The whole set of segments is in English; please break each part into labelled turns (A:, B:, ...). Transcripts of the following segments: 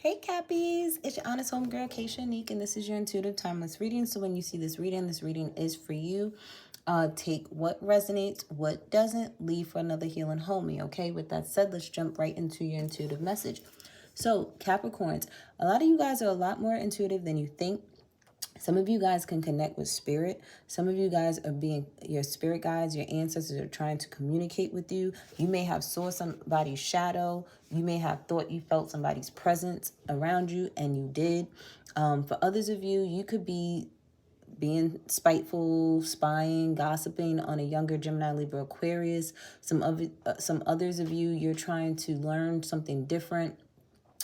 A: Hey Cappies, it's your honest homegirl, Hᴇɪ, and this is your intuitive timeless reading. So when you see this reading is for you. Take what resonates, what doesn't, leave for another healing homie, okay? With that said, let's jump right into your intuitive message. So Capricorns, a lot of you guys are a lot more intuitive than you think. Some of you guys can connect with spirit. Some of you guys are being your spirit guides, your ancestors are trying to communicate with you. You may have saw somebody's shadow. You may have thought you felt somebody's presence around you, and you did. For others of you, you could be being spiteful, spying, gossiping on a younger Gemini, Libra, Aquarius. Some others of you, you're trying to learn something different.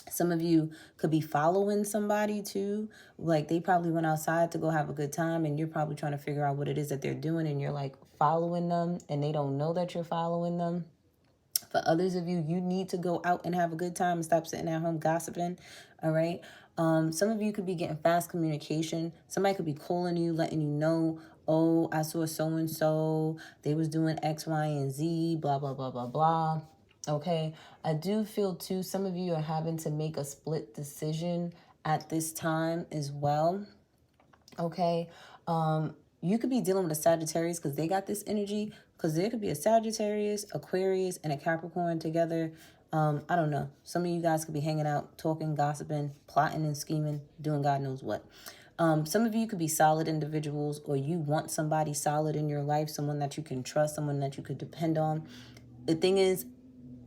A: Some of you could be following somebody too. Like they probably went outside to go have a good time, and you're probably trying to figure out what it is that they're doing, and you're like following them and they don't know that you're following them. For others of you, you need to go out and have a good time and stop sitting at home gossiping. All right. Some of you could be getting fast communication. Somebody could be calling you, letting you know, oh, I saw so-and-so. They was doing X, Y, and Z, blah, blah, blah, blah, blah. Okay. I do feel too, some of you are having to make a split decision at this time as well. Okay. You could be dealing with a Sagittarius because they got this energy, because there could be a Sagittarius, Aquarius, and a Capricorn together. I don't know. Some of you guys could be hanging out, talking, gossiping, plotting and scheming, doing God knows what. Some of you could be solid individuals, or you want somebody solid in your life, someone that you can trust, someone that you could depend on. The thing is,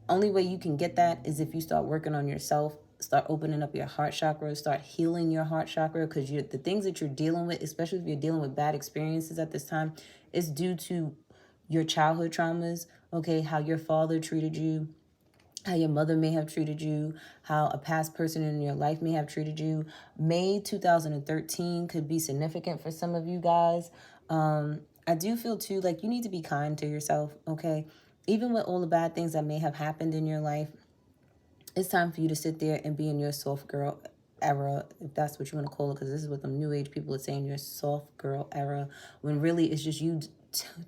A: only way you can get that is if you start working on yourself, start opening up your heart chakra, start healing your heart chakra, because the things that you're dealing with, especially if you're dealing with bad experiences at this time, is due to your childhood traumas, okay? How your father treated you, how your mother may have treated you, how a past person in your life may have treated you. May 2013 could be significant for some of you guys. I do feel too, like you need to be kind to yourself, okay? Even with all the bad things that may have happened in your life, it's time for you to sit there and be in your soft girl era, if that's what you want to call it, because this is what the new age people are saying, your soft girl era, when really it's just you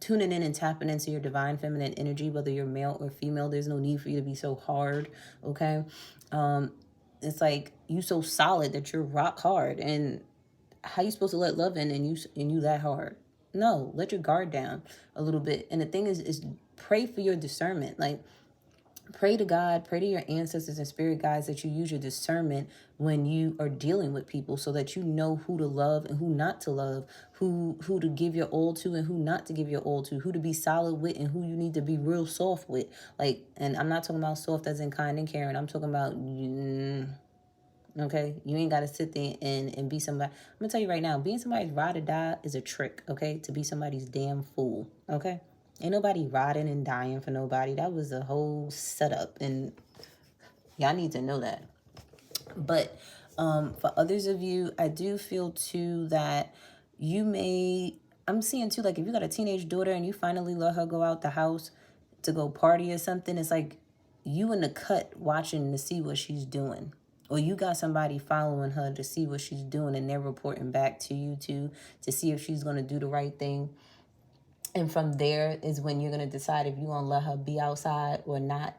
A: tuning in and tapping into your divine feminine energy, whether you're male or female. There's no need for you to be so hard, okay? It's like you so solid that you're rock hard, and how you supposed to let love in and you that hard? No, let your guard down a little bit. And the thing is pray for your discernment. Like, pray to God, pray to your ancestors and spirit guides that you use your discernment when you are dealing with people, so that you know who to love and who not to love, who to give your all to and who not to give your all to, who to be solid with and who you need to be real soft with. Like, and I'm not talking about soft as in kind and caring. I'm talking about, okay? You ain't got to sit there and be somebody. I'm going to tell you right now, being somebody's ride or die is a trick, okay? To be somebody's damn fool, okay? Ain't nobody riding and dying for nobody. That was a whole setup, and y'all need to know that. But for others of you, I do feel too that you may, I'm seeing too, like if you got a teenage daughter and you finally let her go out the house to go party or something, it's like you in the cut watching to see what she's doing. Or you got somebody following her to see what she's doing, and they're reporting back to you too, to see if she's going to do the right thing. And from there is when you're going to decide if you're going to let her be outside or not.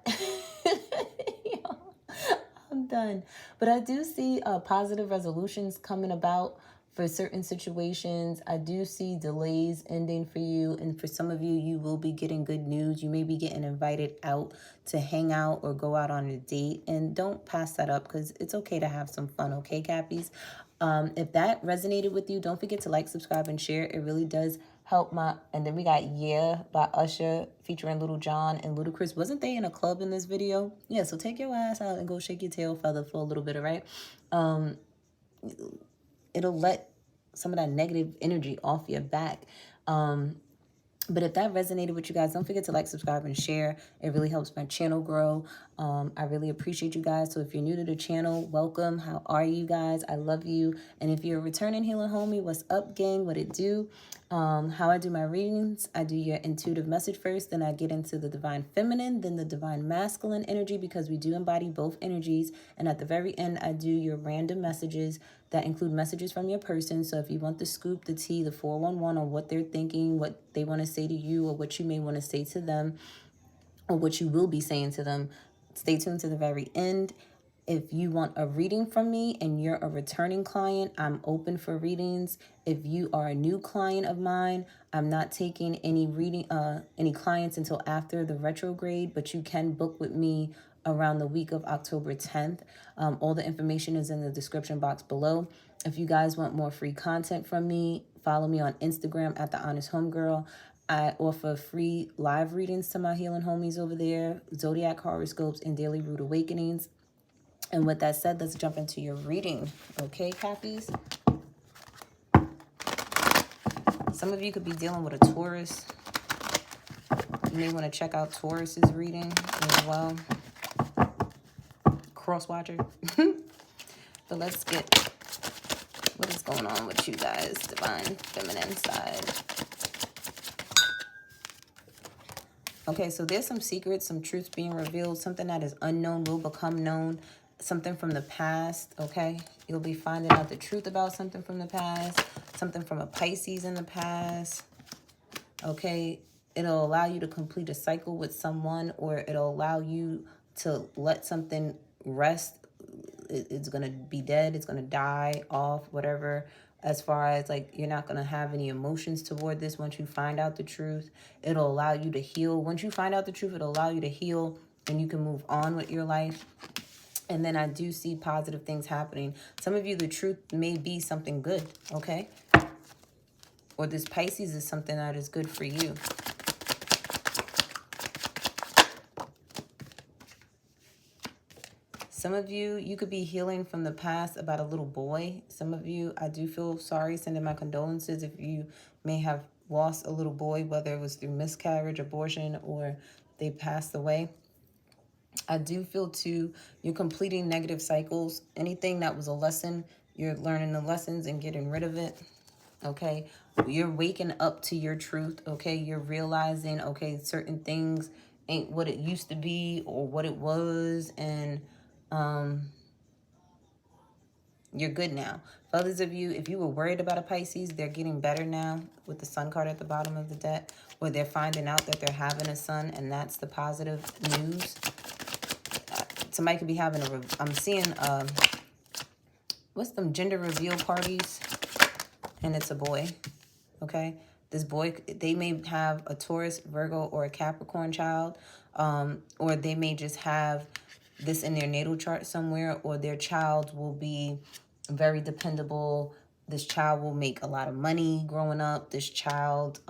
A: I'm done. But I do see positive resolutions coming about for certain situations. I do see delays ending for you. And for some of you, you will be getting good news. You may be getting invited out to hang out or go out on a date. And don't pass that up, because it's okay to have some fun, okay, Cappies? If that resonated with you, don't forget to like, subscribe, and share. It really does help my. And then we got Yeah by Usher featuring Little John and Ludacris. Wasn't they in a club in this video? Yeah, so take your ass out and go shake your tail feather for a little bit, all right? It'll let some of that negative energy off your back. But if that resonated with you guys, don't forget to like, subscribe, and share. It really helps my channel grow. I really appreciate you guys. So if you're new to the channel, welcome. How are you guys? I love you. And if you're a returning healing homie, what's up, gang? What it do? How I do my readings, I do your intuitive message first, then I get into the divine feminine, then the divine masculine energy, because we do embody both energies. And at the very end, I do your random messages that include messages from your person. So if you want the scoop, the tea, the 411 on what they're thinking, what they want to say to you, or what you may want to say to them, or what you will be saying to them, stay tuned to the very end. If you want a reading from me and you're a returning client, I'm open for readings. If you are a new client of mine, I'm not taking any clients until after the retrograde, but you can book with me around the week of October 10th. All the information is in the description box below. If you guys want more free content from me, follow me on Instagram at The Honest Homegirl. I offer free live readings to my healing homies over there, zodiac horoscopes, and daily root awakenings. And with that said, let's jump into your reading. Okay, Cappies? Some of you could be dealing with a Taurus. You may want to check out Taurus's reading as well. Cross-watcher. But let's get what is going on with you guys, divine feminine side. Okay, so there's some secrets, some truths being revealed. Something that is unknown will become known. Something from the past, okay? You'll be finding out the truth about something from the past. Something from a Pisces in the past. Okay? It'll allow you to complete a cycle with someone, or it'll allow you to let something rest. It's going to be dead. It's going to die off, whatever. As far as like, you're not going to have any emotions toward this once you find out the truth. It'll allow you to heal. Once you find out the truth, it'll allow you to heal and you can move on with your life. And then I do see positive things happening. Some of you, the truth may be something good, okay? Or this Pisces is something that is good for you. Some of you, you could be healing from the past about a little boy. Some of you, I do feel sorry, sending my condolences if you may have lost a little boy, whether it was through miscarriage, abortion, or they passed away. I do feel too, you're completing negative cycles. Anything that was a lesson, you're learning the lessons and getting rid of it. Okay, you're waking up to your truth. Okay, you're realizing, okay, certain things ain't what it used to be or what it was, and you're good now. For others of you, if you were worried about a Pisces, they're getting better now with the Sun card at the bottom of the deck, where they're finding out that they're having a son, and that's the positive news. Somebody could be having I'm seeing, what's them gender reveal parties? And it's a boy, okay? This boy, they may have a Taurus, Virgo, or a Capricorn child, or they may just have this in their natal chart somewhere, or their child will be very dependable. This child will make a lot of money growing up. This child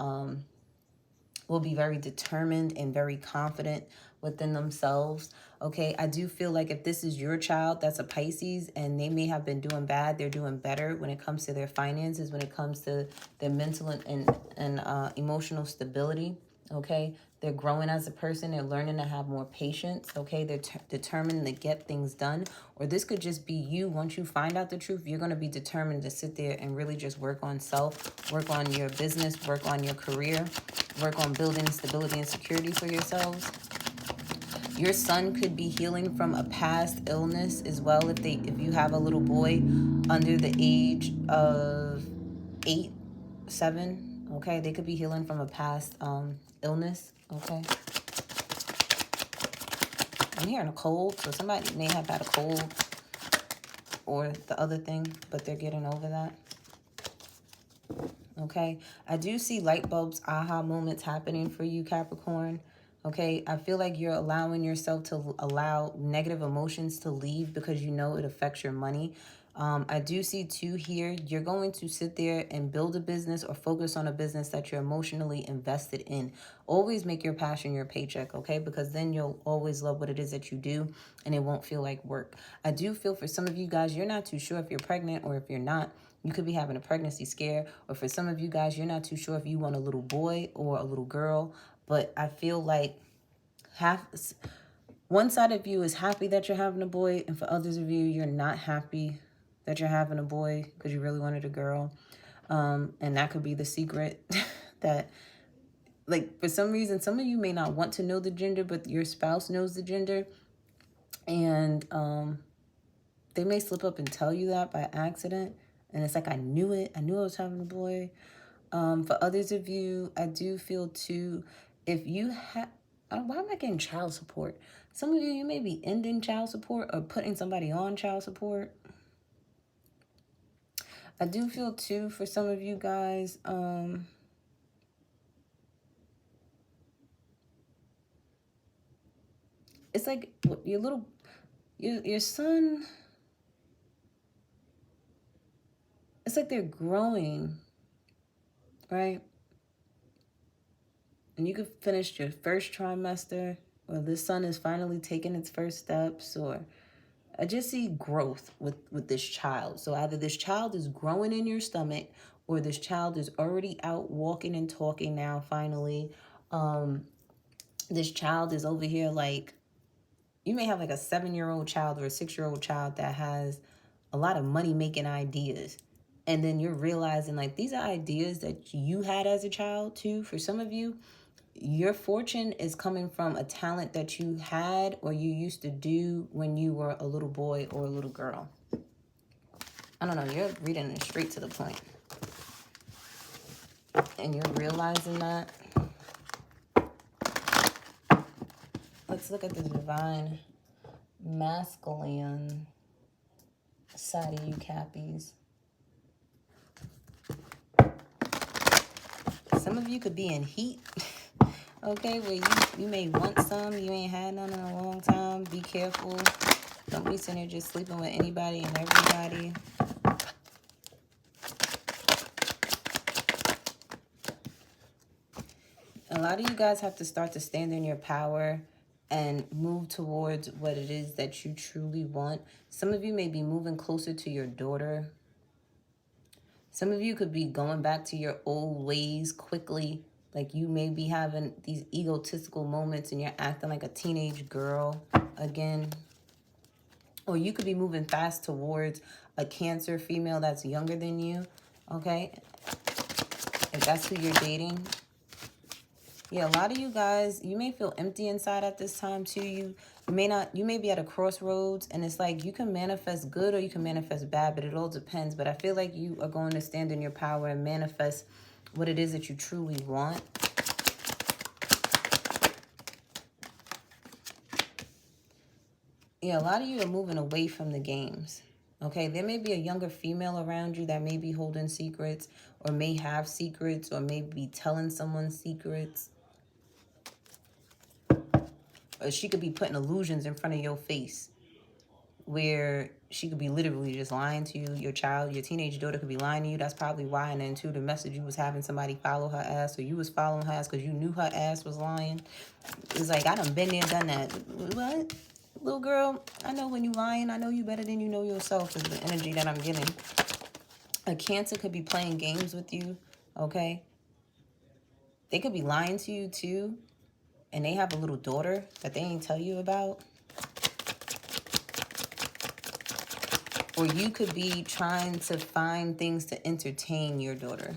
A: will be very determined and very confident within themselves. Okay, I do feel like if this is your child that's a Pisces and they may have been doing bad, they're doing better when it comes to their finances, when it comes to their mental and emotional stability. Okay, they're growing as a person. They're learning to have more patience. Okay, they're determined to get things done. Or this could just be you. Once you find out the truth, you're going to be determined to sit there and really just work on self, work on your business, work on your career, work on building stability and security for yourselves. Your son could be healing from a past illness as well. If you have a little boy under the age of 8, 7, okay, they could be healing from a past illness, okay. I'm hearing a cold, so somebody may have had a cold or the other thing, but they're getting over that. Okay, I do see light bulbs, aha moments happening for you, Capricorn. Okay, I feel like you're allowing yourself to allow negative emotions to leave because you know it affects your money. I do see too here, you're going to sit there and build a business or focus on a business that you're emotionally invested in. Always make your passion your paycheck, okay? Because then you'll always love what it is that you do and it won't feel like work. I do feel for some of you guys, you're not too sure if you're pregnant or if you're not. You could be having a pregnancy scare. Or for some of you guys, you're not too sure if you want a little boy or a little girl. But I feel like one side of you is happy that you're having a boy, and for others of you, you're not happy that you're having a boy because you really wanted a girl. And that could be the secret that, like, for some reason, some of you may not want to know the gender, but your spouse knows the gender. And they may slip up and tell you that by accident. And it's like, I knew it. I knew I was having a boy. For others of you, I do feel too, if you have, why am I getting child support? Some of you, you may be ending child support or putting somebody on child support. I do feel too for some of you guys, it's like your son, it's like they're growing, right? And you could finish your first trimester, or this son is finally taking its first steps, or I just see growth with this child. So either this child is growing in your stomach, or this child is already out walking and talking now, finally. This child is over here, like, you may have like a 7-year-old child or a 6-year-old child that has a lot of money-making ideas. And then you're realizing, like, these are ideas that you had as a child, too. For some of you, your fortune is coming from a talent that you had or you used to do when you were a little boy or a little girl. I don't know. You're reading it straight to the point. And you're realizing that. Let's look at the divine masculine side of you, Cappies. Some of you could be in heat. Okay, where you may want some, you ain't had none in a long time. Be careful. Don't be sitting there just sleeping with anybody and everybody. A lot of you guys have to start to stand in your power and move towards what it is that you truly want. Some of you may be moving closer to your daughter. Some of you could be going back to your old ways quickly. Like you may be having these egotistical moments and you're acting like a teenage girl again. Or you could be moving fast towards a Cancer female that's younger than you, okay? If that's who you're dating. Yeah, a lot of you guys, you may feel empty inside at this time too. You may be at a crossroads, and it's like you can manifest good or you can manifest bad, but it all depends. But I feel like you are going to stand in your power and manifest what it is that you truly want. Yeah, a lot of you are moving away from the games. Okay, there may be a younger female around you that may be holding secrets or may have secrets or may be telling someone secrets. Or she could be putting illusions in front of your face where she could be literally just lying to you. Your child, your teenage daughter could be lying to you. That's probably why. And then too, the message you was having somebody follow her ass, or you was following her ass because you knew her ass was lying. It's like, I done been there, done that. What? Little girl, I know when you lying. I know you better than you know yourself is the energy that I'm getting. A Cancer could be playing games with you, okay? They could be lying to you too. And they have a little daughter that they ain't tell you about. Or you could be trying to find things to entertain your daughter.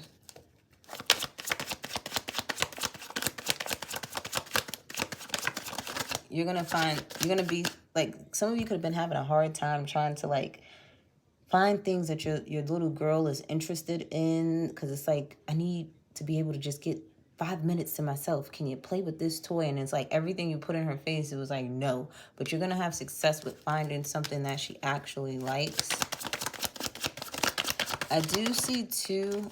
A: You're going to be, like, some of you could have been having a hard time trying to, like, find things that your little girl is interested in. Because it's like, I need to be able to just get 5 minutes to myself. Can you play with this toy? And it's like everything you put in her face, it was like, no. But you're going to have success with finding something that she actually likes. I do see, too,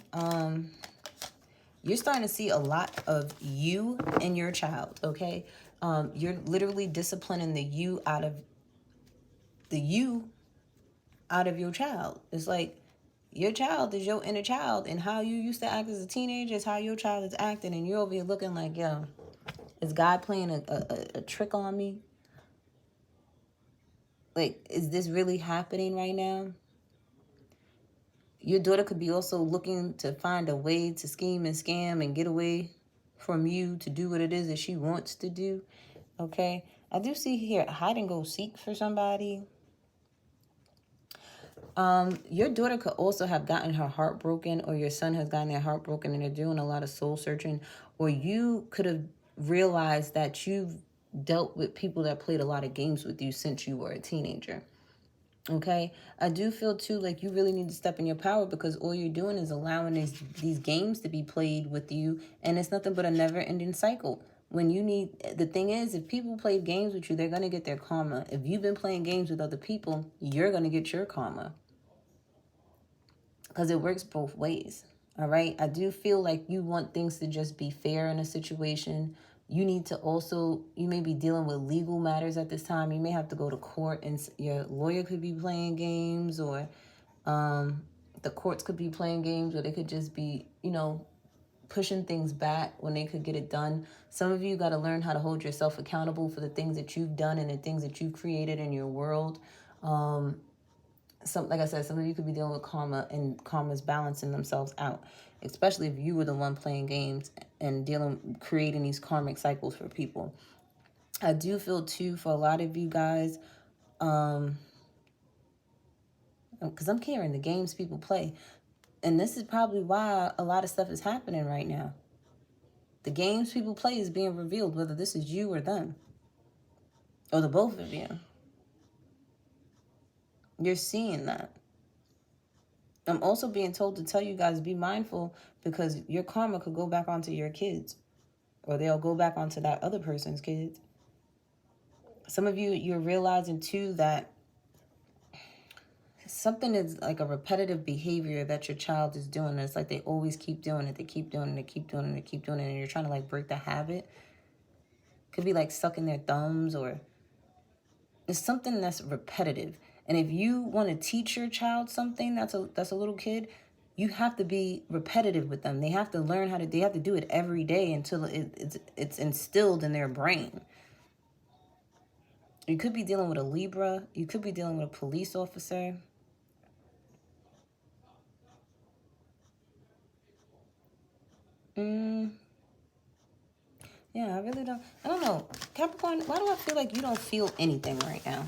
A: you're starting to see a lot of you and your child, okay? You're literally disciplining the you out of your child. It's like your child is your inner child, and how you used to act as a teenager is how your child is acting, and you're over here looking like, yo, is God playing a trick on me? Like, is this really happening right now? Your daughter could be also looking to find a way to scheme and scam and get away from you to do what it is that she wants to do, okay? I do see here hide and go seek for somebody. Your daughter could also have gotten her heart broken, or your son has gotten their heart broken and they're doing a lot of soul searching, or you could have realized that you've dealt with people that played a lot of games with you since you were a teenager. Okay, I do feel too like you really need to step in your power, because all you're doing is allowing these games to be played with you, and it's nothing but a never-ending cycle. When you need, the thing is, if people play games with you, they're going to get their karma. If you've been playing games with other people, you're going to get your karma. Because it works both ways. All right. I do feel like you want things to just be fair in a situation. You need to also, you may be dealing with legal matters at this time. You may have to go to court, and your lawyer could be playing games, or the courts could be playing games, or they could just be, you know, pushing things back when they could get it done. Some of you got to learn how to hold yourself accountable for the things that you've done and the things that you've created in your world. Like I said, some of you could be dealing with karma, and karma's balancing themselves out, especially if you were the one playing games and creating these karmic cycles for people. I do feel too, for a lot of you guys, because I'm carrying the games people play. And this is probably why a lot of stuff is happening right now. The games people play is being revealed, whether this is you or them, or the both of you. You're seeing that. I'm also being told to tell you guys, be mindful, because your karma could go back onto your kids, or they'll go back onto that other person's kids. Some of you, you're realizing too that something is like a repetitive behavior that your child is doing. It's like they always keep doing it. They keep doing it. They keep doing it. They keep doing it. And you're trying to like break the habit. Could be like sucking their thumbs, or it's something that's repetitive. And if you want to teach your child something that's a little kid, you have to be repetitive with them. They have to learn they have to do it every day until it's instilled in their brain. You could be dealing with a Libra. You could be dealing with a police officer. Yeah, I really don't. I don't know. Capricorn, why do I feel like you don't feel anything right now?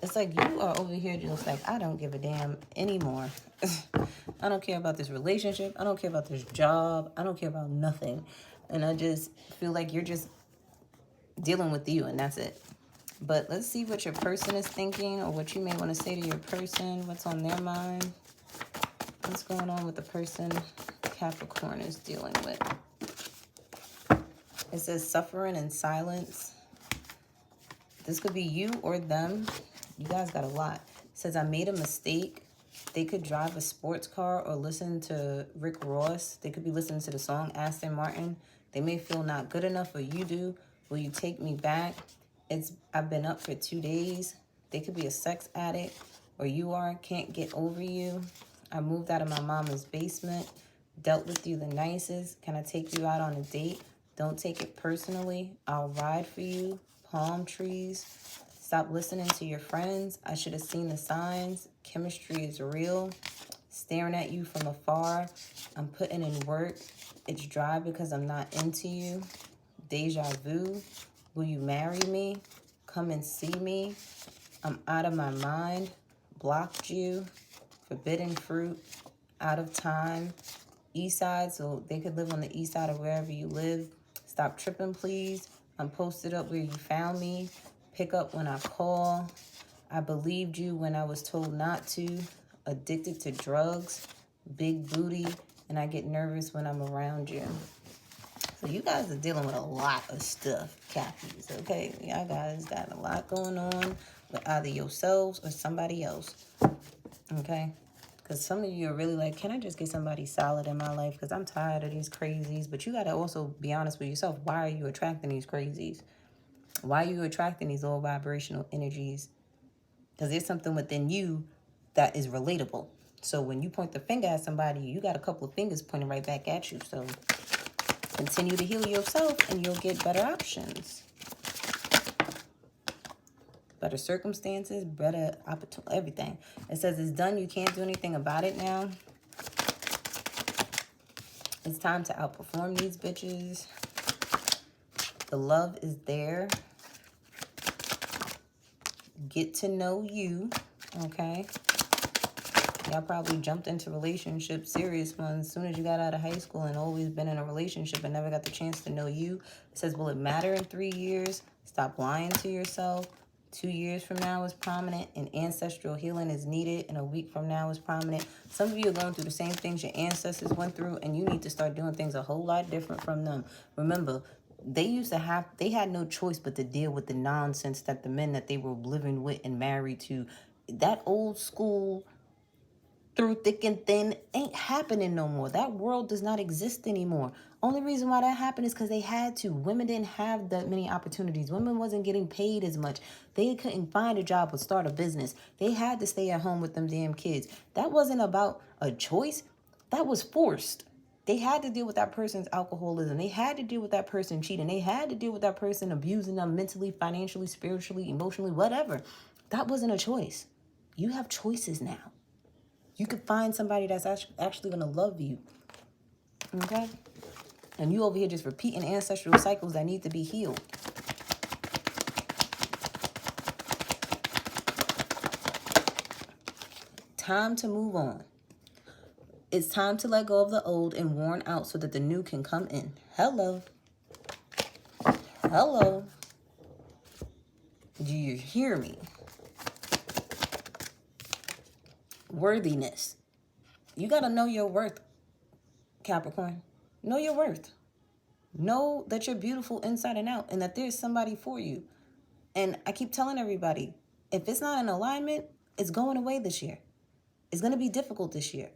A: It's like you are over here just like, I don't give a damn anymore. I don't care about this relationship. I don't care about this job. I don't care about nothing. And I just feel like you're just dealing with you, and that's it. But let's see what your person is thinking, or what you may want to say to your person. What's on their mind? What's going on with the person Capricorn is dealing with? It says suffering in silence. This could be you or them. You guys got a lot. It says, I made a mistake. They could drive a sports car or listen to Rick Ross. They could be listening to the song Aston Martin. They may feel not good enough, or you do. Will you take me back? I've been up for 2 days. They could be a sex addict, or you can't get over you. I moved out of my mama's basement. Dealt with you the nicest. Can I take you out on a date? Don't take it personally. I'll ride for you. Palm trees. Stop listening to your friends. I should have seen the signs. Chemistry is real. Staring at you from afar. I'm putting in work. It's dry because I'm not into you. Deja vu. Will you marry me? Come and see me. I'm out of my mind. Blocked you. Forbidden fruit. Out of time. East side, so they could live on the east side of wherever you live. Stop tripping, please. I'm posted up where you found me. Pick up when I call. I believed you when I was told not to. Addicted to drugs. Big booty. And I get nervous when I'm around you. So you guys are dealing with a lot of stuff, Cappies, okay? Y'all guys got a lot going on with either yourselves or somebody else, okay? Because some of you are really like, can I just get somebody solid in my life? Because I'm tired of these crazies. But you got to also be honest with yourself. Why are you attracting these crazies? Why are you attracting these low vibrational energies? Because there's something within you that is relatable. So when you point the finger at somebody, you got a couple of fingers pointing right back at you. So continue to heal yourself and you'll get better options. Better circumstances, better opportunity, everything. It says it's done. You can't do anything about it now. It's time to outperform these bitches. The love is there. Get to know you, okay? Y'all probably jumped into relationships, serious ones, as soon as you got out of high school and always been in a relationship and never got the chance to know you. It says, will it matter in 3 years? Stop lying to yourself. 2 years from now is prominent, and ancestral healing is needed, and a week from now is prominent. Some of you are going through the same things your ancestors went through, and you need to start doing things a whole lot different from them. Remember, they had no choice but to deal with the nonsense that the men that they were living with and married to, that old school, through thick and thin, ain't happening no more. That world does not exist anymore. Only reason why that happened is because they had to. Women didn't have that many opportunities. Women wasn't getting paid as much. They couldn't find a job or start a business. They had to stay at home with them damn kids. That wasn't about a choice. That was forced. They had to deal with that person's alcoholism. They had to deal with that person cheating. They had to deal with that person abusing them mentally, financially, spiritually, emotionally, whatever. That wasn't a choice. You have choices now. You could find somebody that's actually going to love you. Okay? And you over here just repeating ancestral cycles that need to be healed. Time to move on. It's time to let go of the old and worn out so that the new can come in. Hello. Hello. Do you hear me? Worthiness. You got to know your worth, Capricorn. Know your worth. Know that you're beautiful inside and out and that there's somebody for you. And I keep telling everybody, if it's not in alignment, it's going away this year. It's going to be difficult this year.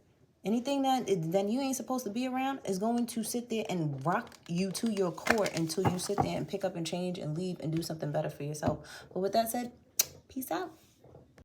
A: Anything that you ain't supposed to be around is going to sit there and rock you to your core until you sit there and pick up and change and leave and do something better for yourself. But with that said, peace out.